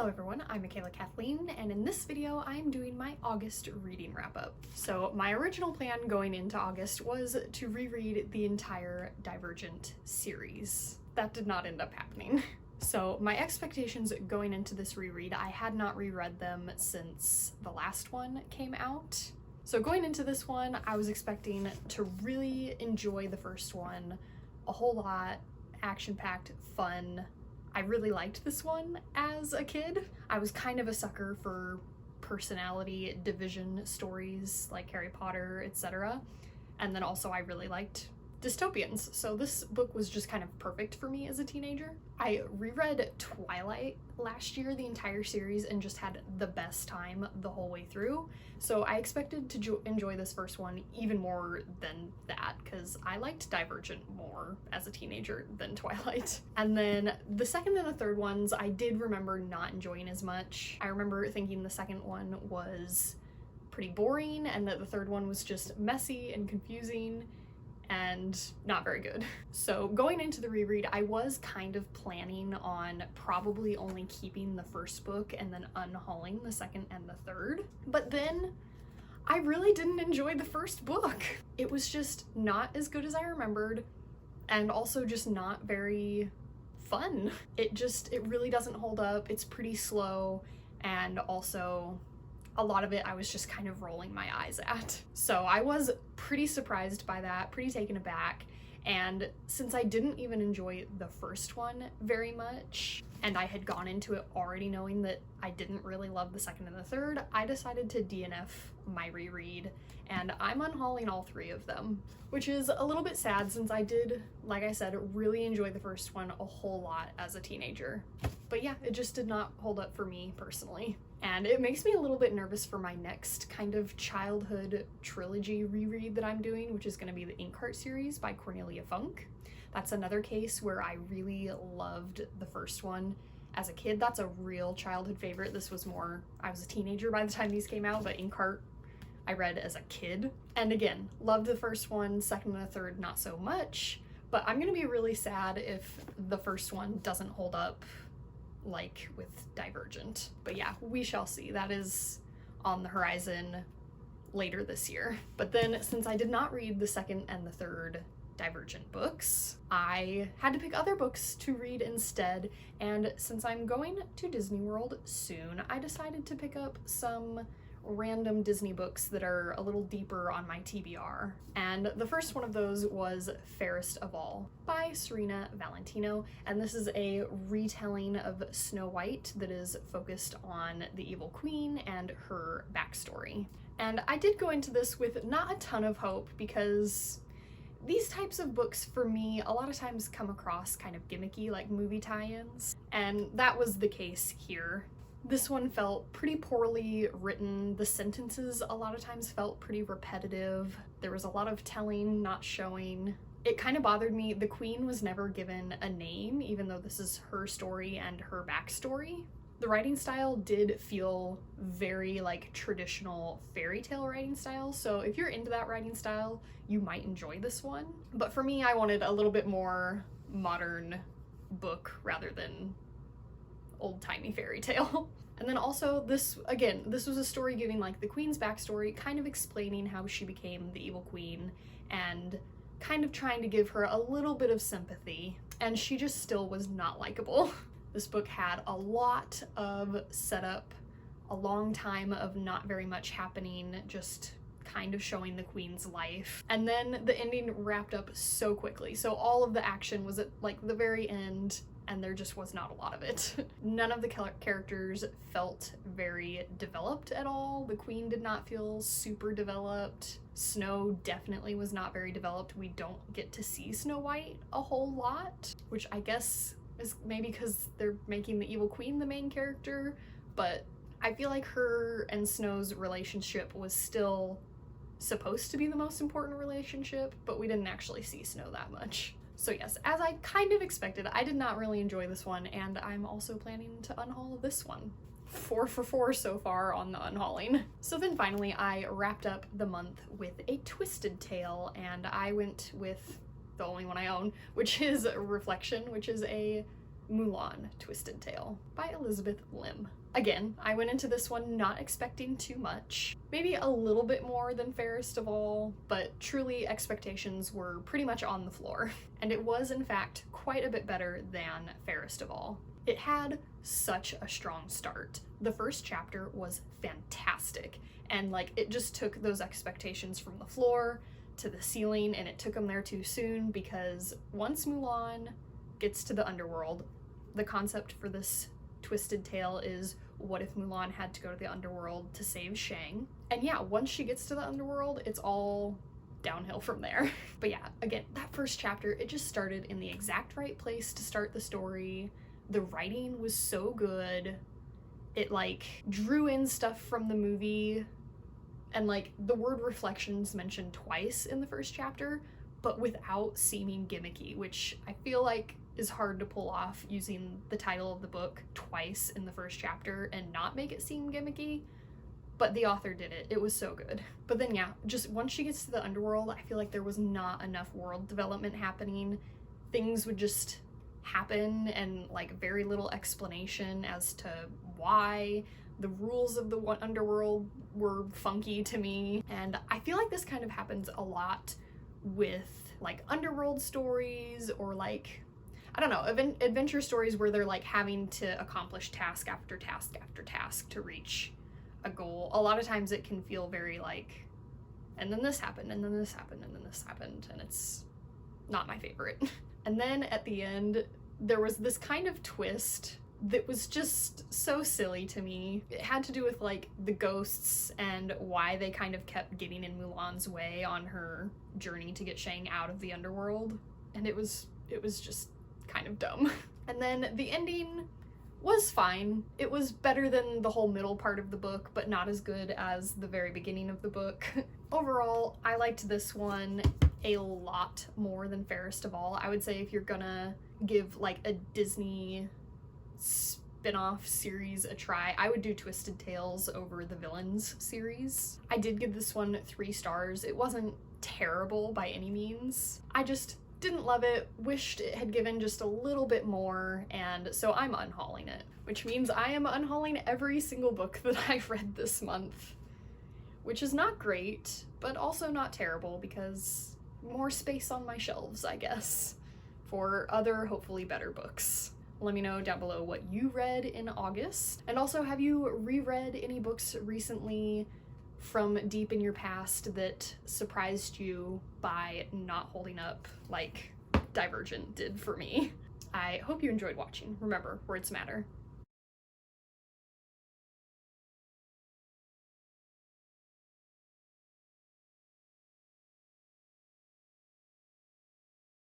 Hello everyone, I'm Michaela Kathleen, and in this video I'm doing my August reading wrap-up. So my original plan going into August was to reread the entire Divergent series. That did not end up happening. So my expectations going into this reread, I had not reread them since the last one came out. So going into this one, I was expecting to really enjoy the first one a whole lot, action-packed, fun. I really liked this one as a kid. I was kind of a sucker for personality division stories like Harry Potter, etc. And then also I really liked dystopians, so this book was just kind of perfect for me as a teenager. I reread Twilight last year, the entire series, and just had the best time the whole way through. So I expected to enjoy this first one even more than that, because I liked Divergent more as a teenager than Twilight. And then the second and the third ones, I did remember not enjoying as much. I remember thinking the second one was pretty boring and that the third one was just messy and confusing and not very good. So going into the reread, I was kind of planning on probably only keeping the first book and then unhauling the second and the third. But then I really didn't enjoy the first book. It was just not as good as I remembered, and also just not very fun. It really doesn't hold up. It's pretty slow, and also a lot of it I was just kind of rolling my eyes at. So I was pretty surprised by that, pretty taken aback. And since I didn't even enjoy the first one very much, and I had gone into it already knowing that I didn't really love the second and the third, I decided to DNF my reread, and I'm unhauling all three of them, which is a little bit sad since I did, like I said, really enjoy the first one a whole lot as a teenager. But yeah, it just did not hold up for me personally. And it makes me a little bit nervous for my next kind of childhood trilogy reread that I'm doing, which is going to be the Inkheart series by Cornelia Funk. That's another case where I really loved the first one as a kid. That's a real childhood favorite. This was more, I was a teenager by the time these came out, but Inkheart I read as a kid. And again, loved the first one, second and the third not so much, but I'm going to be really sad if the first one doesn't hold up like with Divergent. But yeah, we shall see. That is on the horizon later this year. But then since I did not read the second and the third Divergent books, I had to pick other books to read instead, and since I'm going to Disney World soon, I decided to pick up some random Disney books that are a little deeper on my TBR. And the first one of those was Fairest of All by Serena Valentino, and this is a retelling of Snow White that is focused on the evil queen and her backstory. And I did go into this with not a ton of hope, because these types of books for me a lot of times come across kind of gimmicky, like movie tie-ins, and that was the case here. This one felt pretty poorly written. The sentences a lot of times felt pretty repetitive. There was a lot of telling, not showing. It kind of bothered me. The queen was never given a name, even though this is her story and her backstory. The writing style did feel very like traditional fairy tale writing style, so if you're into that writing style, you might enjoy this one. But for me, I wanted a little bit more modern book rather than old-timey fairy tale. And then also this was a story giving like the queen's backstory, kind of explaining how she became the evil queen and kind of trying to give her a little bit of sympathy, and she just still was not likable. This book had a lot of setup, a long time of not very much happening, just kind of showing the queen's life, and then the ending wrapped up so quickly. So all of the action was at like the very end, and there just was not a lot of it. None of the characters felt very developed at all. The queen did not feel super developed. Snow definitely was not very developed. We don't get to see Snow White a whole lot, which I guess is maybe because they're making the evil queen the main character, but I feel like her and Snow's relationship was still supposed to be the most important relationship, but we didn't actually see Snow that much. So yes, as I kind of expected, I did not really enjoy this one, and I'm also planning to unhaul this one. 4 for 4 so far on the unhauling. So then finally I wrapped up the month with A Twisted Tale, and I went with the only one I own, which is Reflection, which is a Mulan Twisted Tale by Elizabeth Lim. Again, I went into this one not expecting too much, maybe a little bit more than Fairest of All, but truly expectations were pretty much on the floor. And it was in fact quite a bit better than Fairest of All. It had such a strong start. The first chapter was fantastic, and like it just took those expectations from the floor to the ceiling, and it took them there too soon, because once Mulan gets to the underworld, the concept for this twisted tale is, what if Mulan had to go to the underworld to save Shang? And yeah, once she gets to the underworld, it's all downhill from there. But yeah, again, that first chapter, it just started in the exact right place to start the story. The writing was so good. It like drew in stuff from the movie, and like the word reflections mentioned twice in the first chapter, but without seeming gimmicky, which I feel like is hard to pull off, using the title of the book twice in the first chapter and not make it seem gimmicky. But the author did it. It was so good. But then yeah, just once she gets to the underworld, I feel like there was not enough world development happening. Things would just happen, and like very little explanation as to why. The rules of the underworld were funky to me, and I feel like this kind of happens a lot with like underworld stories, or like, I don't know, adventure stories where they're like having to accomplish task after task after task to reach a goal. A lot of times it can feel very like, and then this happened, and then this happened, and then this happened, and it's not my favorite. And then at the end, there was this kind of twist that was just so silly to me. It had to do with like the ghosts and why they kind of kept getting in Mulan's way on her journey to get Shang out of the underworld. And it was just kind of dumb. And then the ending was fine. It was better than the whole middle part of the book, but not as good as the very beginning of the book. Overall, I liked this one a lot more than Fairest of All. I would say if you're gonna give like a Disney spin-off series a try, I would do Twisted Tales over the Villains series. I did give this one 3 stars. It wasn't terrible by any means. I just didn't love it, wished it had given just a little bit more, and so I'm unhauling it, which means I am unhauling every single book that I've read this month, which is not great, but also not terrible, because more space on my shelves, I guess, for other, hopefully better books. Let me know down below what you read in August, and also, have you reread any books recently from deep in your past that surprised you by not holding up like Divergent did for me? I hope you enjoyed watching. Remember, words matter.